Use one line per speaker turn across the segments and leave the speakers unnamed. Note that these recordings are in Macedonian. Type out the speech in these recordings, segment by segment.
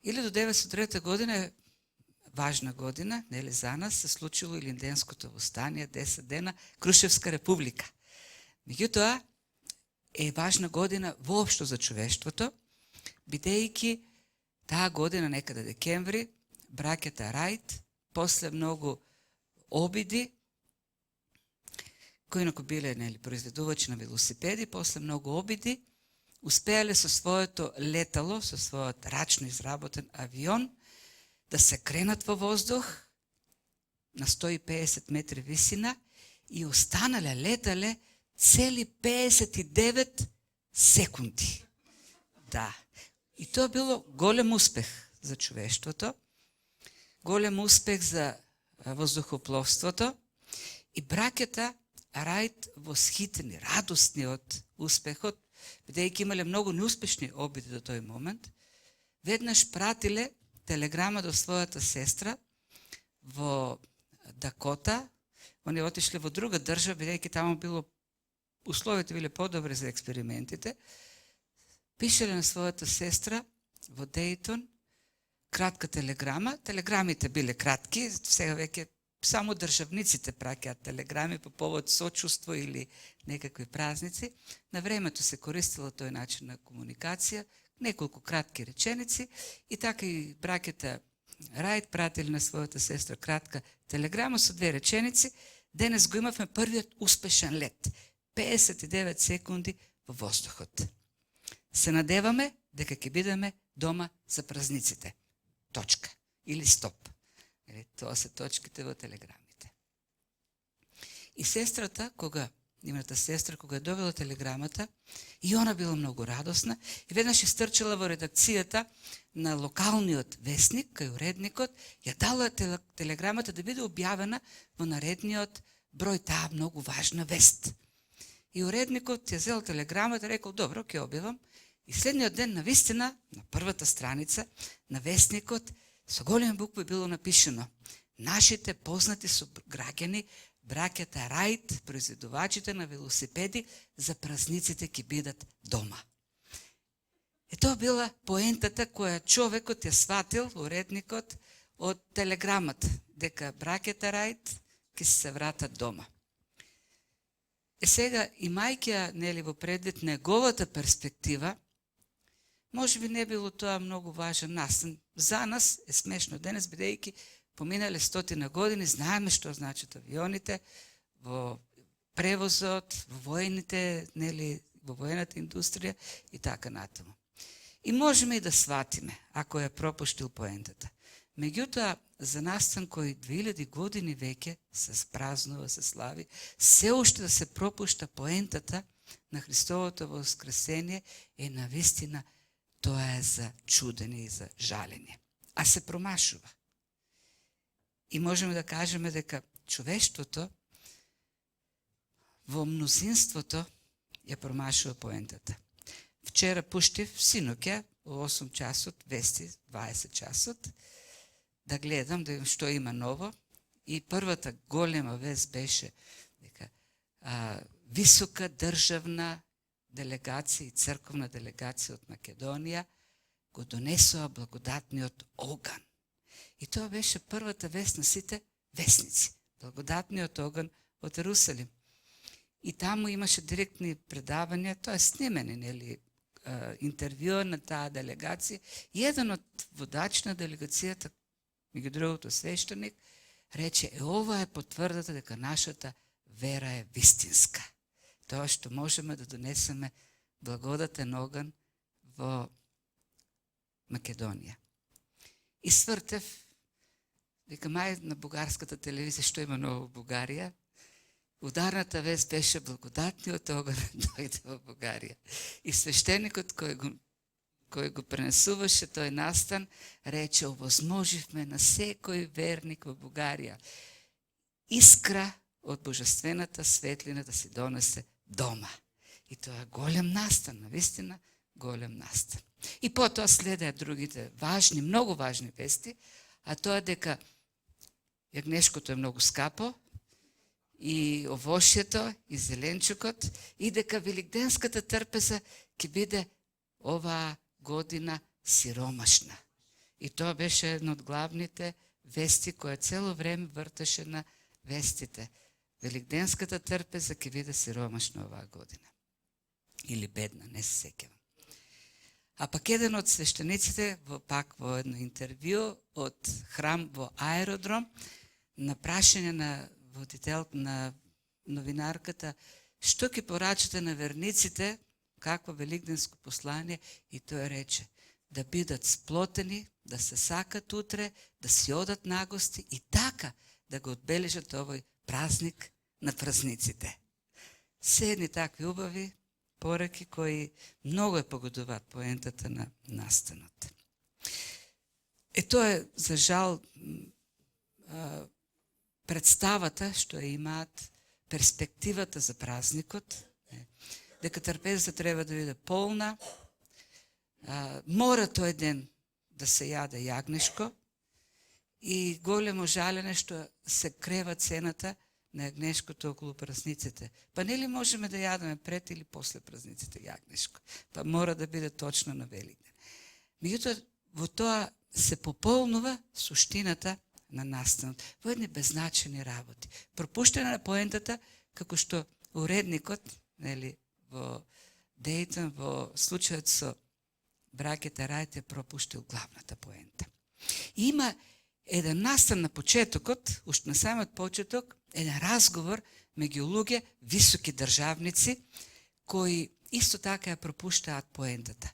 1903 година е важна година, нели за нас, се случило Илинденското востание, 10 дена, Крушевска република. Меѓутоа, е важна година воопшто за човештвото, бидејќи таа година, некаде декември, браќата Рајт, после многу обиди, кои инаку биле произведувачи на велосипеди, после многу обиди, успеале со своето летало, со својот рачно изработен авион, да се кренат во воздух на 150 метри висина и останале летале цели 59 секунди. Да. И тоа било голем успех за човештвото, голем успех за воздухопловството и браќата Рајт восхитени, радосни од успехот, бидејќи имале многу неуспешни обиди до тој момент, веднаш пратиле телеграма до својата сестра во Дакота. Они отишле во друга држава, бидејќи таму било условите биле подобри за експериментите. Пишеле на својата сестра во Дејтон кратка телеграма. Телеграмите биле кратки, сега веќе само државниците праќаат телеграми по повод сочувство или некакви празници. На времето се користило тој начин на комуникација, неколку кратки реченици и така и браќата Рајт пратили на својата сестра кратка телеграма со 2 реченици. Денес го имавме првиот успешен лет. 59 секунди во воздухот. Се надеваме дека ќе бидеме дома за празниците. Точка. Или стоп. Тоа се точките во телеграмите. И сестрата, нивната сестра, кога добила телеграмата, и она била многу радосна, и веднаш истрчала во редакцијата на локалниот весник, кај уредникот, ја дала телеграмата да биде објавена во наредниот број, таа многу важна вест. И уредникот ја зел телеграмата, рекол, добро, ќе објавам. И следниот ден, навистина, на првата страница на вестникот, со големи букви било напишено: нашите познати граѓани, браќата Рајт, произведувачите на велосипеди, за празниците ќе бидат дома. Тоа била поентата која човекот ја сватил, уредникот, од телеграмата, дека браќата Рајт ќе се вратат дома. Сега, имајќи ја во предвид неговата перспектива, може би не било тоа многу важен настан. За нас е смешно денес, бидејќи поминале 100 години, знаеме што значат авионите во превозот, во војните, во војната индустрија и така натаму. И можеме и да сватиме, ако ја пропуштил поентата. Меѓутоа, за настан кој 2000 години веќе се празнува, се слави, се уште да се пропушта поентата на Христовото воскресение е навистина. Тоа е за чудење и за жалење. А се промашува. И можеме да кажеме дека човештвото во мнозинството ја промашува поентата. Вчера пуштив синоќа во 8 часот, вести 20 часот, да гледам да видам што има ново. И првата голема вест беше дека висока државна делегација и црковна делегација од Македонија го донесоа благодатниот оган. И тоа беше првата вест на сите весници. Благодатниот оган од Ерусалим. И таму имаше директни предавања, тоа е снимени, интервјуа на таа делегација. И еден од водачи на делегацијата, меѓу другото свештеник, рече, ова е потврдата дека нашата вера е вистинска. Тоа што можеме да донесеме благодатен оган во Македонија. И свртев, дека мај на бугарската телевизија што има ново во Бугарија, ударната вест беше благодатниот оган дојде во Бугарија. И свештеникот кој го пренесуваше тој настан, рече, овозможивме на секој верник во Бугарија искра од божествената светлина да се донесе дома. И тоа е голем настан, навистина голем настан. И потоа следеа другите важни, многу важни вести, а тоа дека јагнешкото е многу скапо, и овошјето, и зеленчукот, и дека великденската трпеза ќе биде оваа година сиромашна. И тоа беше една од главните вести која цело време вртеше на вестите. Великденската трпеза ќе биде сиромашна оваа година. Или бедна, не се сеќавам. А пак еден од свештениците, пак во едно интервју од храм во Аеродром, на прашање на водителка, на новинарката, што ќе порачате на верниците, какво великденско послание, и тој рече, да бидат сплотени, да се сакат утре, да си одат на гости и така да го одбележат овој празник на празниците. Се едни такви убави пораки кои многу погодуваат поентата на настанот. Тоа е, за жал, представата што имаат, перспективата за празникот, дека трпезата треба да биде полна, мора тој ден да се јаде јагнешко и големо жалење што се крева цената на јагнешкото околу празниците. Па нели можеме да јадеме пред или после празниците јагнешко? Па мора да биде точно на Великден. Меѓутоа, во тоа се пополнува суштината на настанот. Во едни беззначени работи. Пропуштена на поентата, како што уредникот, нели, во Дејтон, во случајот со браќата Рајт, пропуштил главната поента. И има еден настан на почетокот, уште на самиот почеток, еден разговор меѓу луѓе, високи државници, кои исто така ја пропуштаат поентата.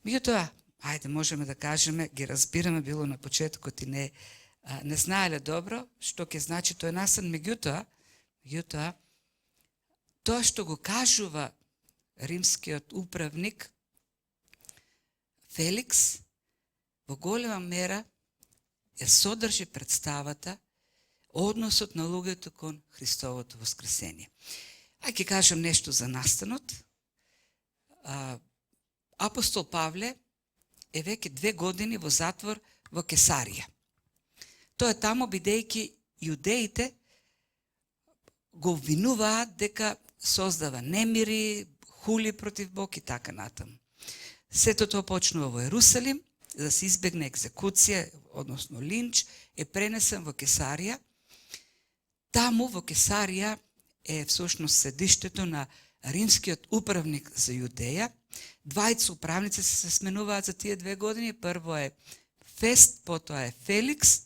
Меѓутоа, ајде, можеме да кажеме, ги разбираме, било на почетокот и не знаеле добро што ќе значи тој настан, меѓутоа, тоа што го кажува римскиот управник Феликс, во голема мера ја содржи представата односот на луѓето кон Христовото воскресение. Ќе кажам нешто за настанот. Апостол Павле е веќе 2 години во затвор во Кесарија. Тој е таму бидејќи јудеите го обвинуваат дека создава немири, хули против Бог и така натаму. Сето тоа почнува во Ерусалим, за да се избегне екзекуција, односно линч, е пренесен во Кесарија. Таму во Кесарија е всушност седиштето на римскиот управник за Јудеја. Двајца управници се сменуваат за тие 2 години. Прво е Фест, потоа е Феликс.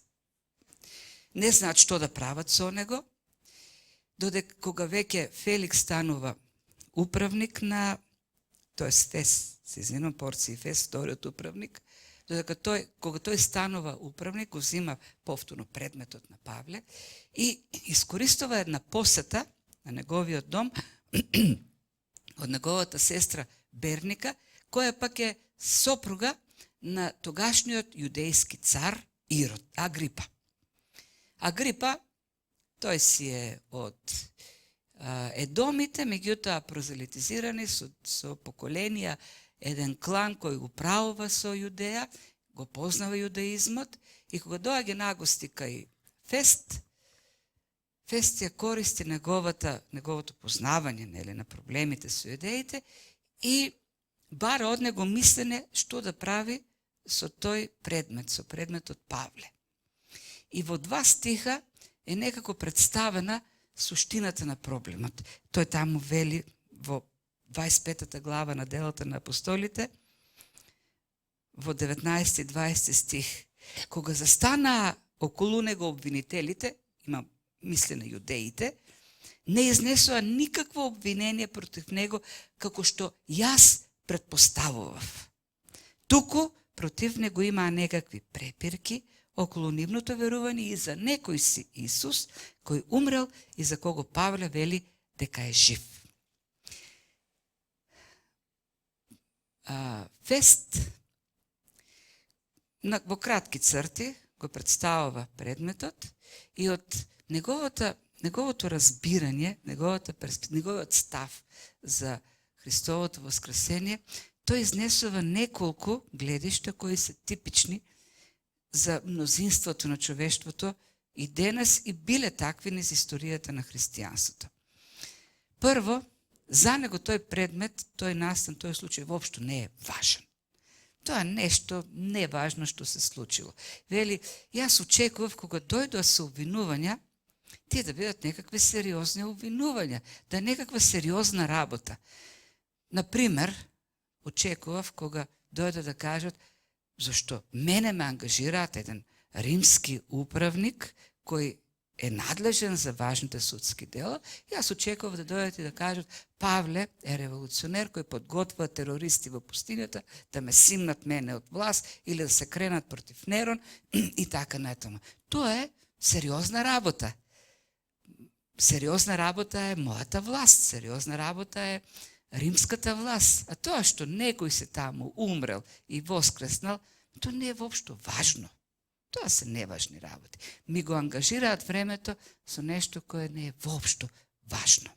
Не знаат што да прават со него. Додека кога веќе Феликс станува управник на, тоест Фест, се извинувам, Порци Фест, вториот управник, додека кога тој станува управник, го взима повторно предметот на Павле и искористува една посета на неговиот дом од неговата сестра Берника, која пак е сопруга на тогашниот јудејски цар Ирод, Агрипа. Агрипа, тој си е од Едомите, меѓутоа прозелитизирани со поколенија, еден клан кој управува со Јудеја, го познава јудеизмот и кога доаѓа на гости кај Фест ја користи неговото познавање, нели, на проблемите со јудеите и бара од него мислене што да прави со тој предмет, со предметот Павле. И во 2 стиха е некако представена суштината на проблемот. Тој таму вели во 25 глава на Делата на апостолите, во 19 и 20 стих. Кога застанаа околу него обвинителите, има мисли на јудеите, не изнесоа никакво обвинение против него, како што јас предпоставував. Туку против него имаа некакви препирки околу нивното верување и за некој си Исус, кој умрел и за кого Павле вели дека е жив. Фест во кратки црти го представува предметот и од неговото разбирање, неговиот став за Христовото воскресение, тој изнесува неколку гледишта кои се типични за мнозинството на човештвото и денес и биле такви низ историјата на христијанството. Прво, за него тој предмет, тој настан, тој случај воопшто не е важен. Тоа е нешто неважно што се случило. Вели, јас очекував кога дојдоа со обвинувања, тие да бидат некакви сериозни обвинувања, да е некаква сериозна работа. Например, очекував кога дојде да кажат зашто мене ме ангажираат еден римски управник кој е надлежен за важните судски дела, јас очекував да дојдат и да кажат Павле е револуционер кој подготвува терористи во пустинјата да ме симнат мене од власт или да се кренат против Нерон и така натаму. Тоа е сериозна работа. Сериозна работа е мојата власт, сериозна работа е римската власт. А тоа што некој се таму умрел и воскреснал, тоа не е воопшто важно. Тоа се неважни работи. Ми го ангажираат времето со нешто кое не е воопшто важно.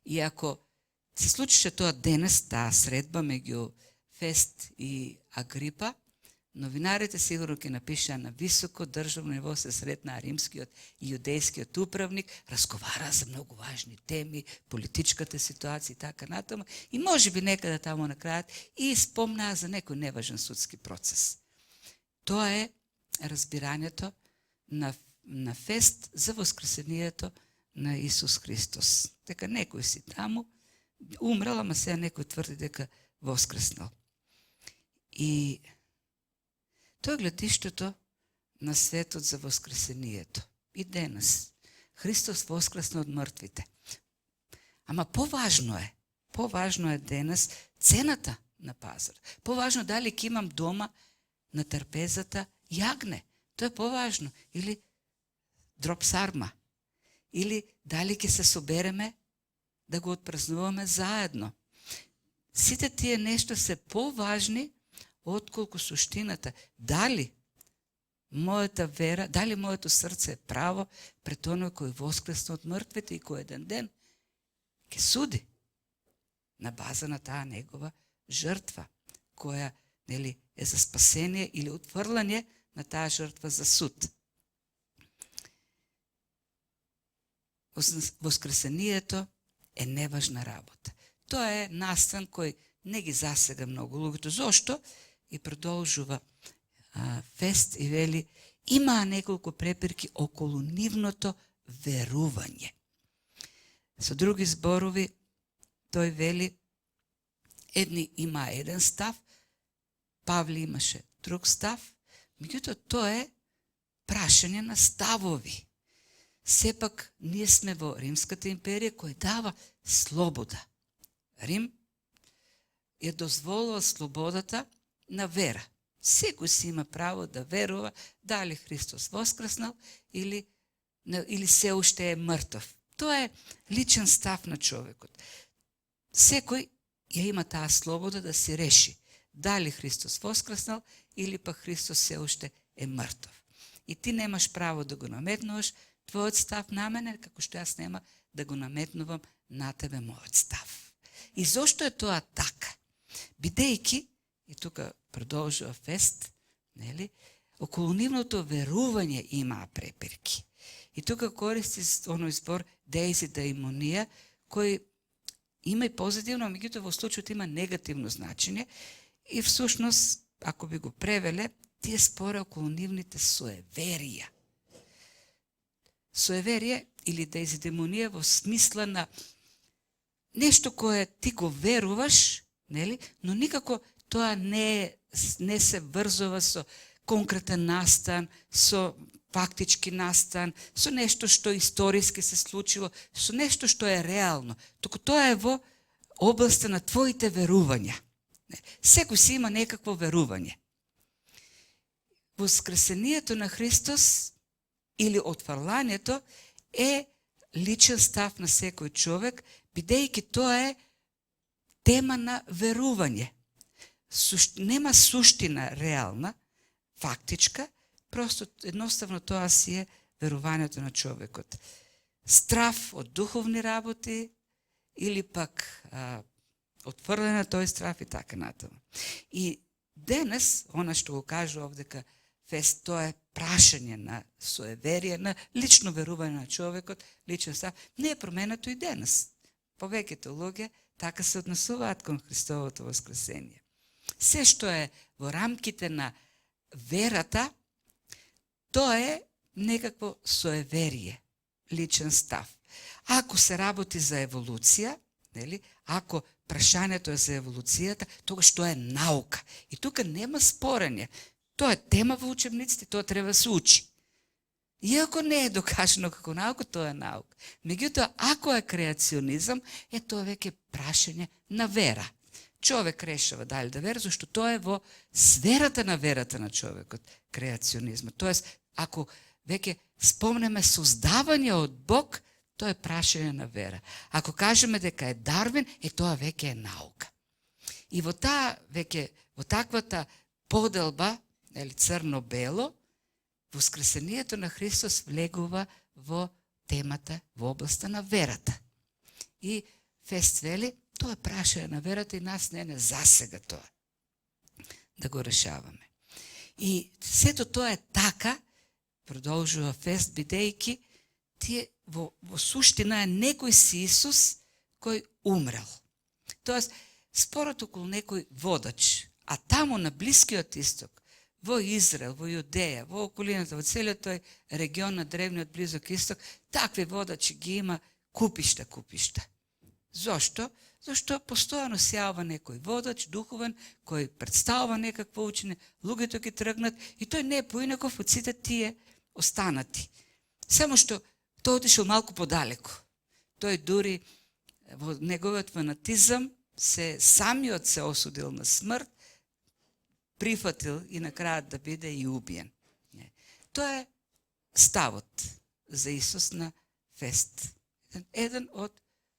И ако се случише тоа денес, таа средба меѓу Фест и Агрипа, новинарите сигурно ќе напишаа на високо државно ниво се сретнаа римскиот и јудејскиот управник, разговараа за многу важни теми, политичката ситуација и така натаму, и можеби некаде таму на крајот и спомнаа за некој неважен судски процес. Тоа е разбирањето на Фест за воскресението на Исус Христос. Дека некој си таму умрел, ама сега некој тврди дека воскреснал. И тоа е гледиштето на светот за воскресението. И денес. Христос воскресна од мртвите. Ама поважно е денес цената на пазар. Поважно дали ќе имам дома на трпезата јагне. Тоа е поважно. Или дроп сарма. Или дали ќе се собереме да го отпразнуваме заедно. Сите тие нешто се поважни отколку суштината. Дали мојата вера, дали моето срце е право пред оној кој воскресна од мртвите и кој еден ден ќе суди на база на таа негова жртва, која е за спасение или отврлање на таа жртва за суд. Воскресението е неважна работа. Тоа е настан кој не ги засега многу луѓето. Зошто? И продолжува Фест и вели, имаа неколку препирки околу нивното верување. Со други зборови, тој вели, едни има еден став, Павле имаше друг став, меѓутоа тоа е прашање на ставови. Сепак ние сме во Римската империја која дава слобода. Рим ја дозволува слободата на вера. Секој си има право да верува дали Христос воскреснал или се уште е мртов. Тоа е личен став на човекот. Секој ја има таа слобода да си реши дали Христос воскреснал или пак Христос се уште е мртов. И ти немаш право да го наметнуваш твојот став на мене, како што јас нема да го наметнувам на тебе мојот став. И зошто е тоа така? Бидејќи, и тука продолжува Фест, нели, околу нивното верување имаа препирки. И тука користи оној збор деизидеимонија, кој има и позитивно, меѓутоа во случајот има негативно значење и всушност, ако би го превеле, тие споре околу нивните суеверија. Суеверие или деизидеимонија во смисла на нешто кое ти го веруваш, нели, но никако тоа не се врзува со конкретен настан, со фактички настан, со нешто што историски се случило, со нешто што е реално. Туку тоа е во областа на твоите верувања. Секој си има некакво верување. Воскресението на Христос или отфрлањето е личен став на секој човек, бидејќи тоа е тема на верување. Нема суштина реална, фактичка, просто едноставно тоа си е верувањето на човекот. Страв од духовни работи или пак отфрлен на тој страв и така натаму. И денес, она што го кажува овдека Фест, тоа е прашање на суеверие, на лично верување на човекот, личен став, не е променето и денес. Повеќето луѓе така се однесуваат кон Христовото воскресение. Се што е во рамките на верата, тоа е некакво соеверие, личен став. Ако се работи за еволуција, нели, ако прашањето е за еволуцијата, тогаш тоа е наука. И тука нема спорење. Тоа е тема во учебниците, тоа треба да се учи. Иако не е докажано како наука, тоа е наука. Меѓутоа, ако е креационизам, тоа веќе е прашање на вера. Човек решава дали да вера, зашто тоа е во сферата на верата на човекот, креационизма. Тоест, ако веќе спомнеме создавање од Бог, тоа е прашање на вера. Ако кажеме дека е Дарвин, тоа веќе е наука. И во таквата поделба, црно-бело, воскресението на Христос влегува во темата во областа на верата. И Фест вели, тоа е прашање на верата и нас не засега тоа да го решаваме. И сето тоа е така, продолжува Фест, бидејќи тие во суштина е некој си Исус кој умрел. Тоест, спорот околу некој водач, а таму на Блискиот Исток, во Израел, во Јудеја, во околината, во целиот тој регион на древниот Близок Исток, такви водачи ги има купишта. Зошто? Зашто постојано сјава некој водач, духовен, кој представува некакво учење, луѓето ги тргнат и тој не е поинаков од сите тие останати. Само што тој отишел малку подалеку. Тој дури во неговиот фанатизам самиот се осудил на смрт, прифатил и на крајот да биде и убиен. Тоа е ставот за Исус на Фест. Еден од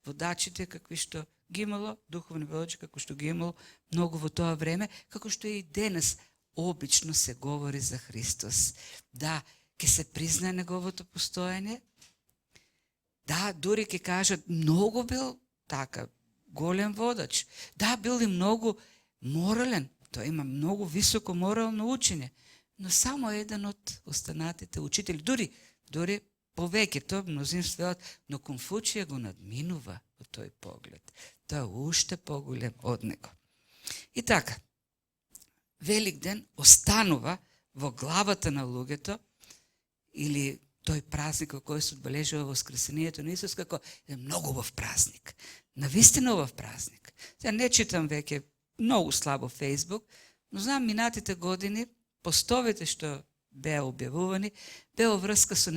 водачите какви што ги имало, духовни водачи како што ги имало многу во тоа време, како што и денес обично се говори за Христос. Да, ќе се признае неговото постоење. Да, дури ќе кажат, многу бил така, голем водач. Да, бил и многу морален. Тој има многу високо морално учење. Но само еден од останатите учители, дури повеќето, мнозинство велат, но Конфуција го надминува во тој поглед. Тоа е уште поголем од него. И така, Великден останува во главата на луѓето, или тој празник во кој се одбележува воскресението на Исус како е многу убав празник. Навистина убав празник. Сега не читам веќе многу слабо Фейсбук, но знам минатите години постовите што беа објавувани, беа врска со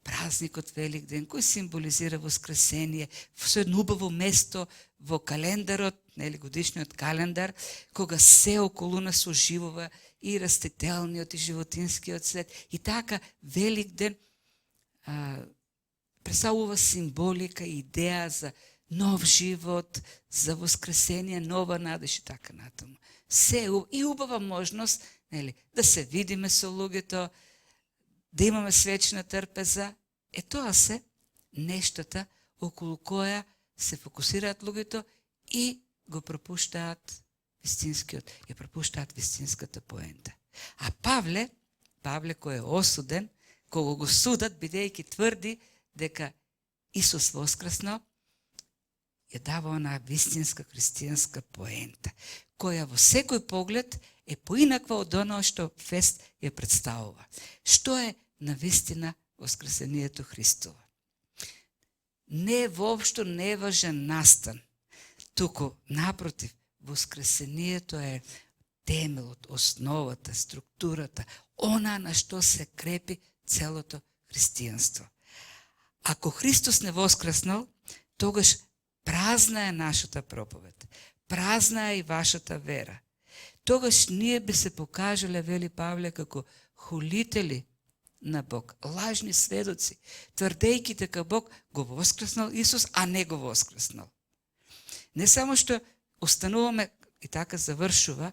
празникот Великден, кој символизира воскресение, со едно убаво место во календарот, годишниот календар, кога се околу нас оживува и растителниот и животинскиот свет. И така Великден представува символика и идеја за нов живот, за воскресение, нова надеж и така натаму. Се и убава можност да се видиме со луѓето, да имаме свечна трпеза. Тоа се нештата околу која се фокусираат луѓето и го пропуштаат вистинската поента. А Павле кој е осуден, кога го судат, бидејќи тврди дека Исус воскреснал, ја дава онаа вистинска христијанска поента, која во секој поглед е поинаква од оно што Фест ја представува. Што е навистина воскресението Христово? Не е воопшто неважен настан, туку напротив, воскресението е темелот, основата, структурата, она на што се крепи целото христијанство. Ако Христос не воскреснал, тогаш празна е нашата проповед, празна е и вашата вера. Тогаш ние би се покажале, вели Павле, како хулители на Бог, лажни сведоци, тврдејќи дека Бог го воскреснал Исус, а не го воскреснал. Не само што остануваме, и така завршува,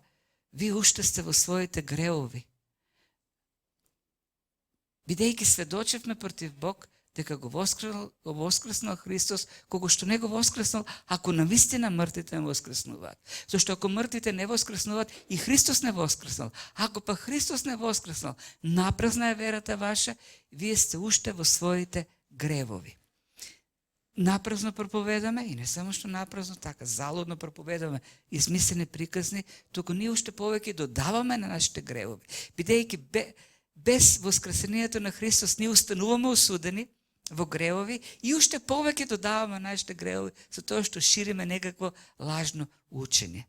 вие уште сте во своите греови. Бидејќи сведочевме против Бог, дека го воскреснал Христос, кога што не го воскреснал, ако навистина мртвите не воскреснуваат. Зашто ако мртвите не воскреснуваат, и Христос не воскреснал. Ако па Христос не воскреснал, напразна е верата ваша, вие сте уште во своите гревови. напразно проповедаме, и не само што напразно, така залудно проповедаме измислени приказни, туку ние уште повеќе додаваме на нашите гревови. Бидејќи без воскресението на Христос ние устануваме осудени во гревови и уште повеќе додаваме на нашите гревови со тоа што шириме некакво лажно учење.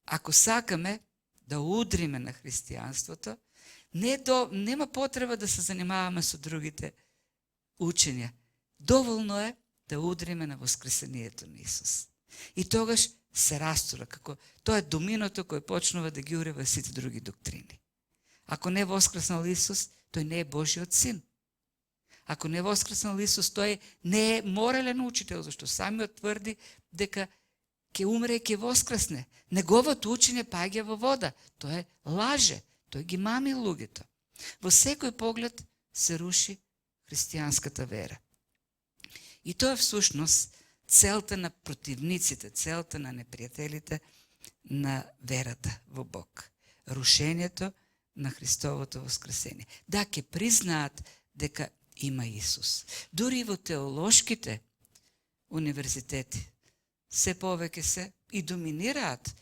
Ако сакаме да удриме на христијанството, нема потреба да се занимаваме со другите учења. Доволно е да удриме на воскресението на Исус. И тогаш се растура, како тоа е доминото кој почнува да ги урива сите други доктрини. Ако не воскреснал Исус, тој не е Божиот син. Ако не воскреснал Исус, тој не е морален учител, зашто самиот тврди дека ќе умре и ќе воскресне. Неговото учење паѓа во вода. Тој е лаже. Тој ги мами луѓето. Во секој поглед се руши христијанската вера. И тоа е всушност целта на противниците, целта на непријателите на верата во Бог. Рушењето на Христовото воскресение. Да, ќе признаат дека има Исус. Дури и во теолошките универзитети се повеќе се и доминираат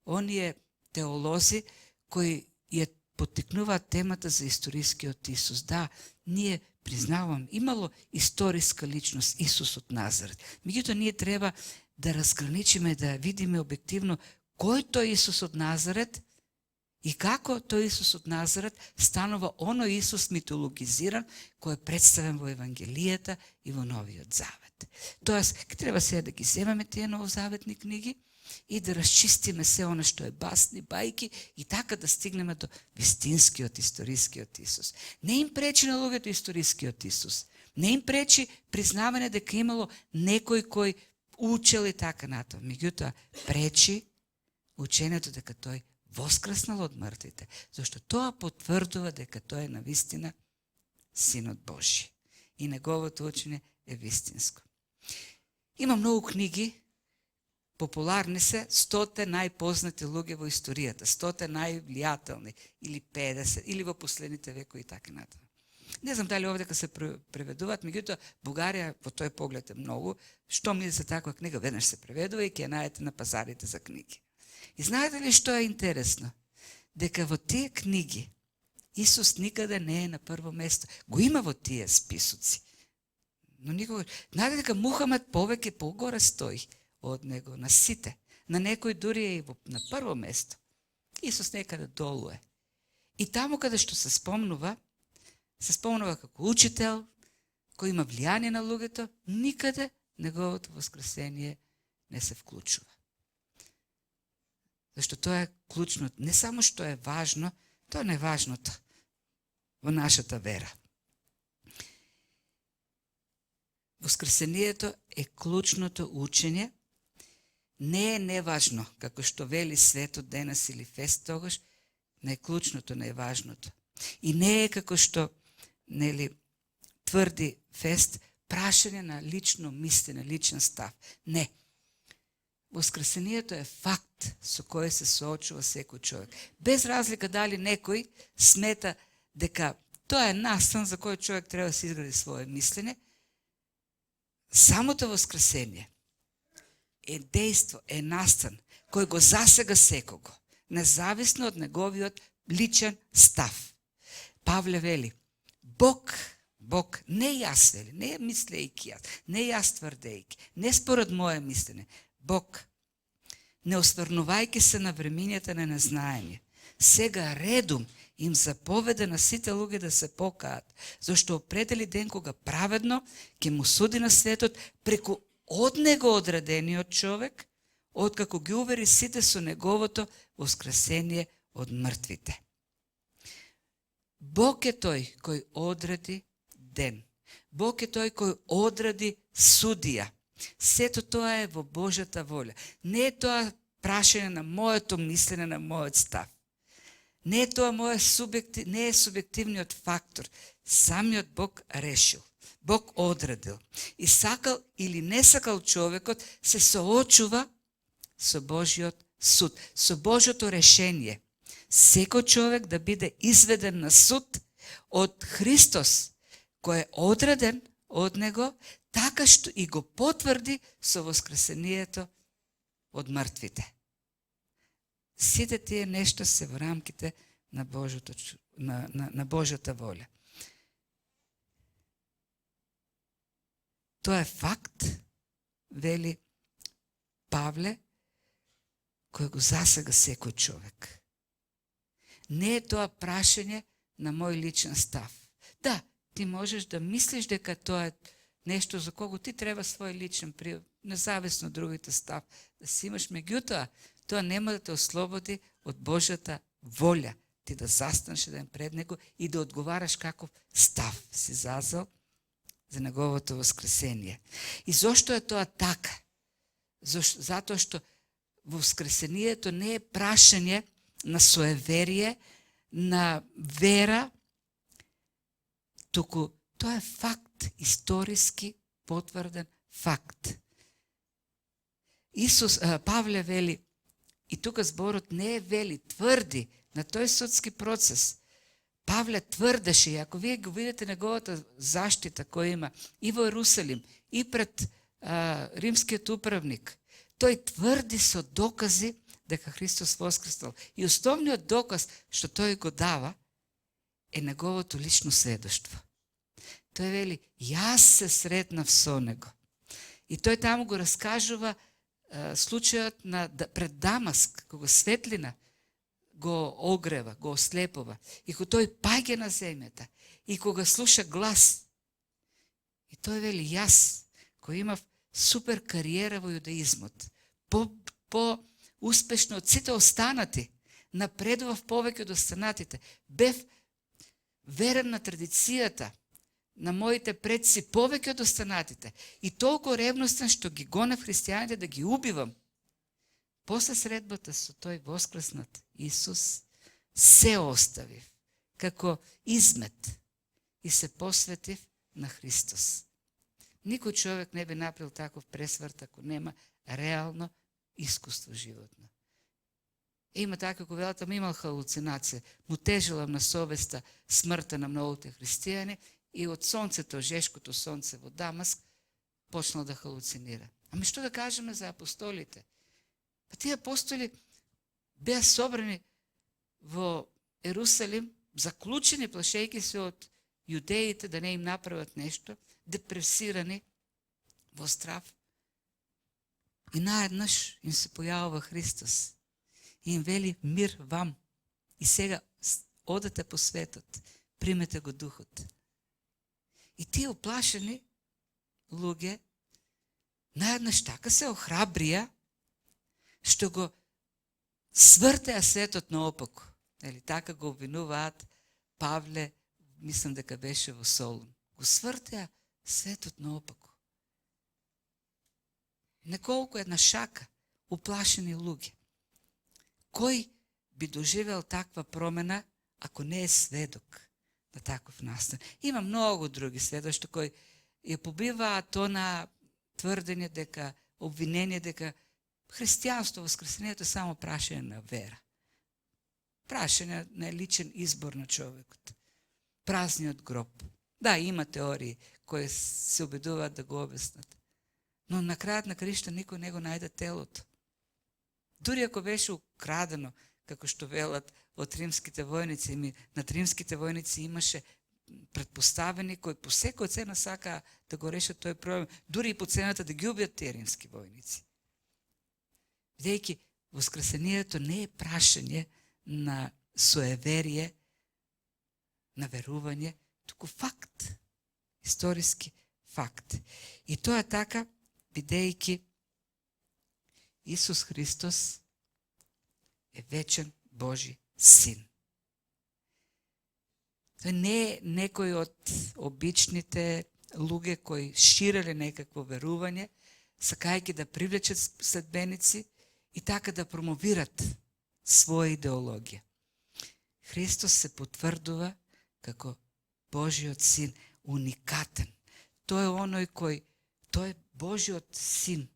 оние теолози кои ја поттикнуваат темата за историскиот Исус. Да, ние признавам, имало историска личност Исус од Назарет. Меѓутоа ние треба да разграничиме, да видиме објективно кој тој Исус од Назарет и како тој Исус од Назарет станува оној Исус митологизиран кој е представен во Евангелијата и во Новиот Завет. Тоест, треба сега да ги земеме тие новозаветни книги и да расчистиме се оно што е басни, бајки и така да стигнеме до вистинскиот, историскиот Исус. Не им пречи на луѓето историскиот Исус. Не им пречи признавање дека имало некој кој учел и така натаму. Меѓутоа, пречи учењето дека тој воскреснал од мртвите, зашто тоа потврдува дека тој е навистина Синот Божи. И неговото учење е вистинско. Има многу книги, популарни се 100 најпознати луѓе во историјата, 100 највлијателни, или 50, или во последните векови и така натаму. Не знам дали овде се преведуваат, меѓутоа Бугарија во тој поглед е многу. Што мисли за таква книга, веднаш се преведува и ќе ја најдете на пазарите за книги. И знаете ли што е интересно? Дека во тие книги Исус никаде не е на прво место. Го има во тие списоци. Но никога... Знаете дека Мухамед повеќе погоре стои од него, на сите. На некој дури е и на прво место. Исус некаде долу е. И таму каде што се спомнува како учител, кој има влијание на луѓето, никаде неговото воскресение не се вклучува. Зашто тоа е клучно. Не само што е важно, тоа не е важното во нашата вера. Воскресението е клучното учење. Не е неважно, како што вели светот денес или фест тогаш, најклучното, најважното. И не е како што тврди фест, прашање на лично мислење, личен став. Не. Воскресението е факт со кој се соочува секој човек. Без разлика дали некој смета дека тоа е настан за кој човек треба да се изгради свое мислење, самото воскресение е дејство, е настан кој го засега секого, независно од неговиот личен став. Павле вели, Бог, не јас вели, не мислејќи јас, не јас тврдејќи, не според моје мислење, Бог, не осврнувајќи се на времињата на незнаење, сега редум им заповеда на сите луѓе да се покаат, зашто определи ден кога праведно ќе му суди на светот преку од него одредениот човек, откако ги увери сите со неговото воскресение од мртвите. Бог е тој кој одреди ден. Бог е тој кој одреди судија. Сето тоа е во Божјата воља. Не е тоа прашање на моето мислење, на мојот став. Не е тоа не е субјективниот фактор. Самиот Бог решил. Бог одредил. И сакал или не сакал човекот се соочува со Божјиот суд, со Божјото решение. Секој човек да биде изведен на суд од Христос, кој е одреден од него, така што и го потврди со воскресението од мртвите. Сите тие нешта се во рамките на Божјата воља. Тоа е факт, вели Павле, кој го засега секој човек. Не е тоа прашање на мој личен став. Да, ти можеш да мислиш дека тоа е нешто за кого ти треба свој личен привод, независно од другите став, да си имаш, меѓутоа, тоа нема да те ослободи од Божјата волја, ти да застанеш еден пред него и да одговараш каков став си зазел за неговото воскресение. И зошто е тоа така? Затоа што воскресението не е прашање на соеверие, на вера, туку тоа е факт, историски потврден факт. Павле вели, и тука зборот не е вели, тврди на тој судски процес. Павле тврдеше, и ако вие го видите неговата заштита која има и во Ерусалим, и пред римскиот управник, тој тврди со докази дека Христос воскреснал. И основниот доказ што тој го дава е неговото лично сведоштво. Тој вели, јас се сретнав со него. И тој таму го раскажува случајот пред Дамаск, кога светлина го огрева, го ослепува. И кога тој паѓа на земјата, и кога слуша глас, и тој вели, јас, кој имав супер кариера во јудаизмот, по успешно од сите останати, напредував повеќе од останатите, бев верен на традицијата, на моите предци повеќе од останатите и толку ревностен што ги гонев христијаните да ги убивам. После средбата со тој воскреснат Исус се оставив како измет и се посветив на Христос. Никој човек не би направил таков пресврт ако нема реално искуство животно. Има така како велат, имал халуцинација, му тежела на совеста смртта на многуте христијани и од сонцето, жешкото сонце во Дамаск, почнал да халуцинира. Ами што да кажеме за апостолите? Па тие апостоли беа собрани во Ерусалим, заклучени, плашејќи се од јудеите да не им направат нешто, депресирани во страв. И наеднаш им се појавува Христос и им вели мир вам. И сега одете по светот, примете го Духот. И тие оплашени луѓе наеднаш така се охрабрија што го свртеа светот наопаку. Така го обвинуваат Павле, мислам дека беше во Солун. Го свртеа светот наопаку. Неколку една шака уплашени луѓе. Кој би доживел таква промена ако не е сведок на таков настан? Има многу други сведоштва кои ја побиваат она тврдење дека, обвинение дека христијанство, воскресението е само прашање на вера. Прашање на личен избор на човекот. Празниот гроб. Да, има теории кои се обидуваат да го обяснат. Но на крајот на краишта никој не го најде телото. Дури ако беше украдено, како што велат од римските војници, над римските војници имаше предпоставени кои по секоја цена сака да го решат тој проблем, дури и по цената да ги убијат тие римски војници. Бидејќи воскресението не е прашање на суеверие, на верување, туку факт, историски факт. И тоа е така, бидејќи Исус Христос е вечен Божи Син. Тој не е некој од обичните луѓе кои ширеле некакво верување, сакајќи да привлечат следбеници и така да промовират своја идеологија. Христос се потврдува како Божиот Син, уникатен. Тој е оној тој е Божиот Син,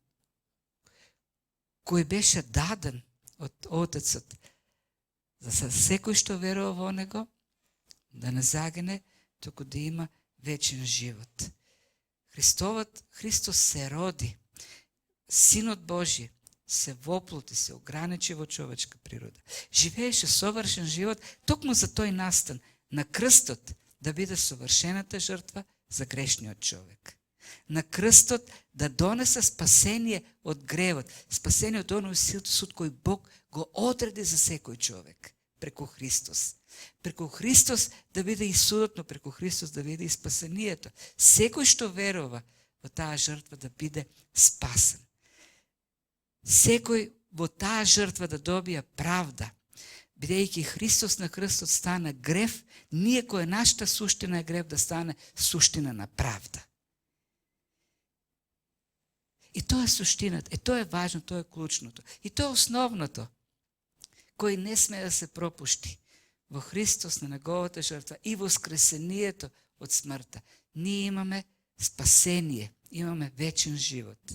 кој беше даден од Отецот за секој што верува во него, да не загине, туку да има вечен живот. Христос се роди, Синот Божи се воплоти, се ограничи во човечка природа. Живееше совршен живот, токму за тој настан на крстот да биде совршената жртва за грешниот човек. На крстот да донесе спасение од гревот, спасение од оној суд кој Бог го одреди за секој човек преку Христос. Преку Христос да биде и судот, но преку Христос да биде и спасението. Секој што верува во таа жртва да биде спасен. Секој во таа жртва да добија правда. Бидејќи Христос на крстот стана грев, ние која нашата суштина е грев да стане суштина на правда. И тоа е суштината, и тоа е важно, тоа е клучното. И тоа е основното, кој не сме да се пропушти. Во Христос на неговата жртва и воскресението од смртта. Ние имаме спасение, имаме вечен живот.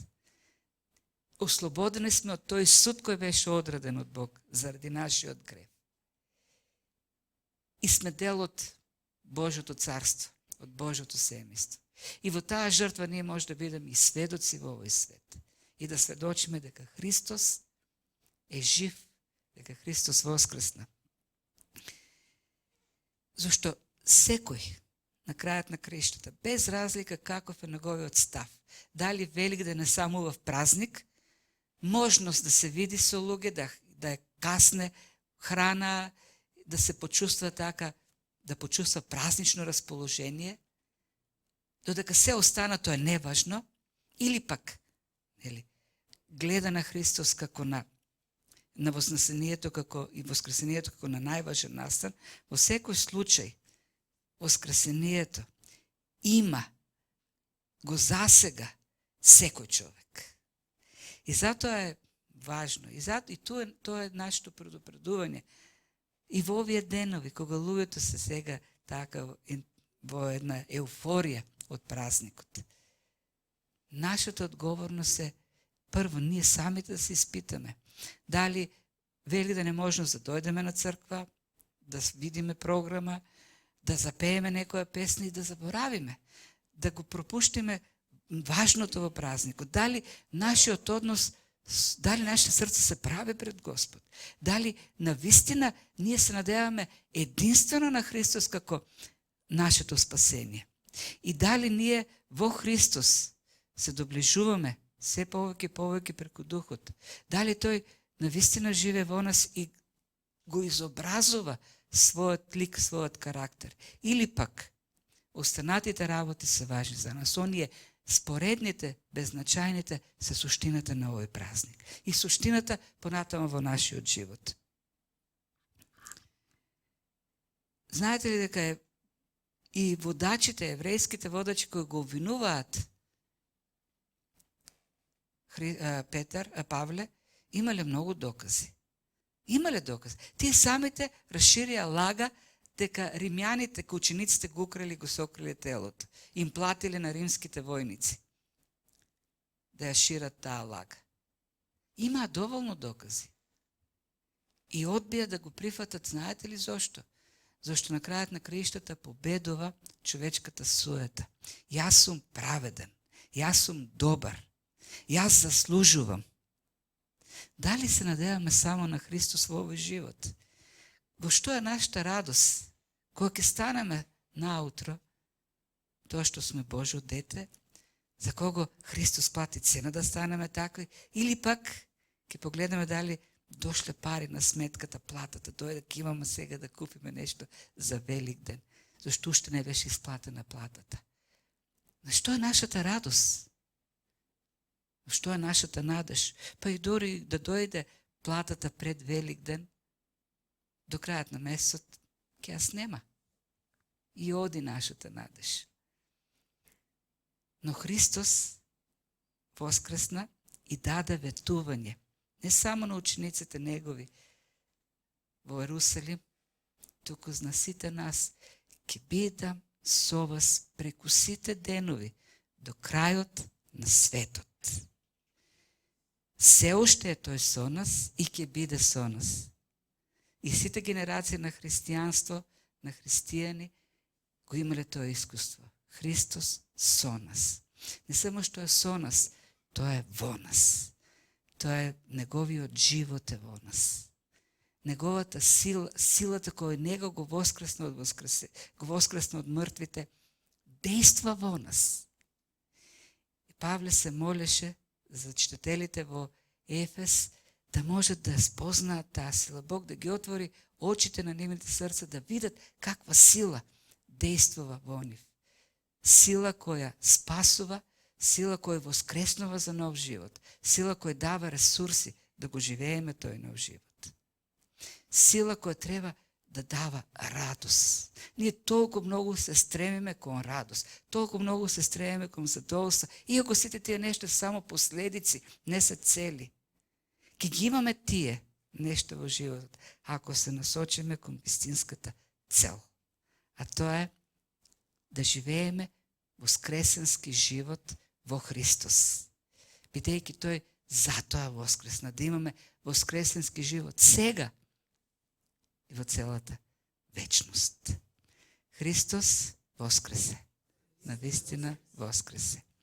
Ослободени сме од тој суд кој беше одреден од Бог заради нашиот грев. И сме дел од Божјото царство, од Божјото семејство. И во таа жртва ние може да бидеме и сведоци во овој свет. И да сведочиме дека Христос е жив, дека Христос воскресна. Зашто секој на крајот на краиштата, без разлика каков е неговиот став, дали Великден е само в празник, можност да се види со луѓе, да е касне храна, да се почувства така, да почувства празнично расположение, додека се останато е неважно, или пак гледа на Христос како на воскресението како на најважен настан, во секој случај воскресението има го засега секој човек. И затоа е важно. И тоа е нашето предупредување. И во овие денови, кога луѓето се сега така во една еуфорија од празникот, нашата одговорност е прво ние самите да се испитаме. Дали Великден е можност да дојдеме на црква, да видиме програма, да запееме некоја песна и да заборавиме, да го пропуштиме важното во празникот. Дали нашиот однос, дали наше срце се прави пред Господ? Дали навистина ние се надеваме единствено на Христос како нашето спасение? И дали ние во Христос се доближуваме се повеќе преку Духот? Дали тој навистина живе во нас и го изобразува својот лик, својот карактер? Или пак останатите работи се важни за нас. Оние споредните, беззначајните се суштината на овој празник. И суштината понатамо во нашиот живот. Знаете ли дека е и водачите, еврејските водачи кои го обвинуваат Павле, имале многу докази. Имале докази. Тие самите расширија лага дека римјаните, дека учениците го украли, го сокрили телото. Им платили на римските војници да ја шират таа лага. Има доволно докази. И одбија да го прифатат, знаете ли зошто? Зашто на крајот на краиштата победува човечката суета. Јас сум праведен, јас сум добар, јас заслужувам. Дали се надеваме само на Христос во овој живот? Во што е нашата радост? Кога ќе станеме наутро, тоа што сме Божјо дете, за кого Христос плати цена да станеме такви, или пак ќе погледаме дали дошле пари на сметката, платата, дојде ќе имаме сега да купиме нешто за Великден, зашто уште не беше исплатена платата. На што е нашата радост? На што е нашата надеж? Па и дори да дојде платата пред Великден, до крајот на месецот ќе ја снема. И оди нашата надеж. Но Христос воскресна и даде ветување. Не само на учениците негови во Ерусалим, туку на сите нас, ќе бидам со вас преку сите денови до крајот на светот. Се уште е тој со нас и ќе биде со нас. И сите генерации на христијанство, на христијани, го имале тоа искуство. Христос со нас. Не само што е со нас, тоа е во нас. Тоа е неговиот живот е во нас. Неговата силата која него го воскресна од мртвите, дејства во нас. И Павле се молеше за читателите во Ефес да можат да спознаат таа сила. Бог да ги отвори очите на нивните срца, да видат каква сила дејствува во нив. Сила која спасува, сила која воскреснува за нов живот, сила која дава ресурси да го живееме тој нов живот. Сила која треба да дава радост. Ние толку многу се стремиме кон радост, толку многу се стремиме кон задоволство, иако сите тие нешта само последици, не се цели. Ке ги имаме тие нешто во животот, ако се насочиме кон вистинската цел. А тоа е да живееме воскресенски живот во Христос. Бидејќи тој затоа воскресна, да имаме воскресенски живот сега и во целата вечност. Христос воскресе. Навистина воскресе.